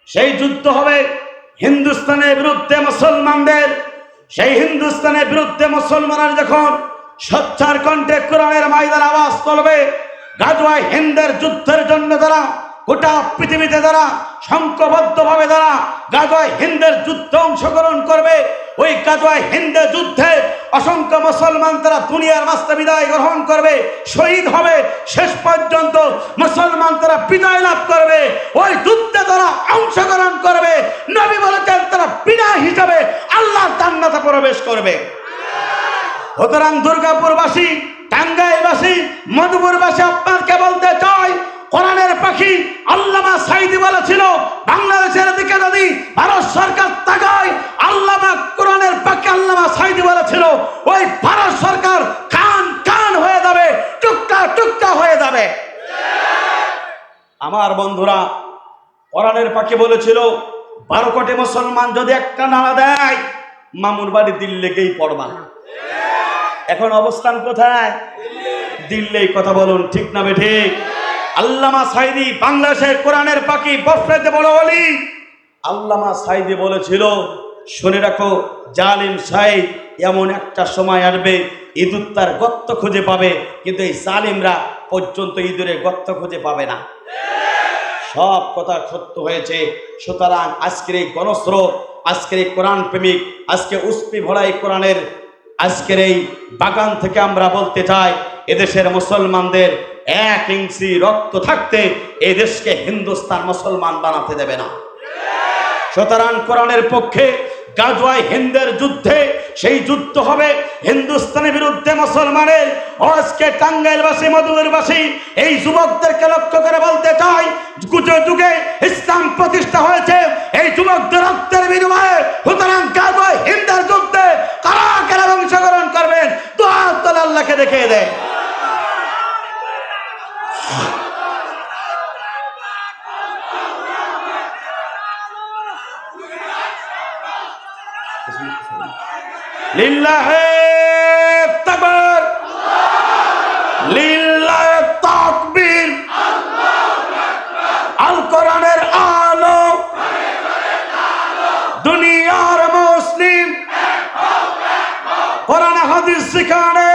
সেই যুদ্ধ হবে হিন্দুস্তানের বিরুদ্ধে মুসলমানদের। সেই হিন্দুস্তানের বিরুদ্ধে মুসলমানরা যখন সোচ্চার কণ্ঠে কোরআনের ময়দানে আওয়াজ তুলবে, গাজওয়ায়ে হিন্দের যুদ্ধের জন্য তারা গোটা পৃথিবীতে তারা সংঘবদ্ধভাবে তারা গাজওয়ায়ে হিন্দের যুদ্ধে অংশগ্রহণ করবে। ওই গাজওয়ায়ে হিন্দের যুদ্ধে অসংখ্য মুসলমান তারা দুনিয়ার মাঝে বিদায় গ্রহণ করবে, শহীদ হবে। শেষ পর্যন্ত মুসলমান তারা বিদায় লাভ করবে, ওই যুদ্ধে তারা অংশগ্রহণ করবে। নবী বলেছেন তারা বিদায় হিসাবে আল্লাহর জান্নাতে প্রবেশ করবে। সুতরাং দুর্গাপুরবাসী, টাঙ্গাইলবাসী, মধুপুরবাসী আপনাকে বলতে চাই, কোরআনের পাখি আল্লামা সাঈদী বলেছিল, বাংলাদেশের দিকে যদি ভারত সরকার তাকায়, আল্লামা কোরআনের পাখি আল্লামা সাঈদী বলেছিল ওই ভারত সরকার খান খান হয়ে যাবে, টুকটা টুকটা হয়ে যাবে। আমার বন্ধুরা, কোরআনের পাখি বলেছিল 12 কোটি মুসলমান যদি একটা নাড়া দেয়, মামুর বাড়ি দিল্লিকেই পড়বা। এখন অবস্থান কোথায়? দিল্লি। কথা বলুন ঠিক না বেঠিক? আল্লামা সাঈদী বাংলাদেশের কোরআনের পাখি, বফরেতে বড় ওলি আল্লামা সাঈদী বলেছিল, শুনে রাখো জালিম সাঈদ, এমন একটা সময় আসবে ইঁদুর তার গর্ত খুঁজে পাবে, কিন্তু এই জালিমরা পর্যন্ত ইঁদুরের গর্ত খুঁজে পাবে না। সব কথা সত্য হয়েছে। সুতরাং আজকের এই গণস্রোত, আজকের এই কোরআন প্রেমিক, আজকে উস্পি ভরা এই কোরআনের আজকের এই বাগান থেকে আমরা বলতে চাই, এদেশের মুসলমানদের 1 ইঞ্চি রক্ত থাকতে এই দেশকে হিন্দুস্তান মুসলমান বানাতে দেবে না। সুতরাং কোরআনের পক্ষে গাজওয়ায়ে হিন্দের যুদ্ধে, সেই যুদ্ধ হবে হিন্দুস্তানের বিরুদ্ধে মুসলমানের। আজকে টাঙ্গাইলবাসী, মধুপুরবাসী এই যুবকদেরকে লক্ষ্য করে বলতে চাই, যুগে যুগে ইসলাম প্রতিষ্ঠা হয়েছে এই যুবকদের রক্তের বিনিময়ে। সুতরাং গাজওয়ায়ে হিন্দের যুদ্ধে কারা কারা অংশগ্রহণ করবেন, দোয়া তোলে আল্লাহকে দেখিয়ে দেয়। লিল্লাহে তাকবীর, লিল্লাহে তাকবীর। আল কোরআনের আলো, দুনিয়ার মুসলিম, কোরআন হাদিস শিখানে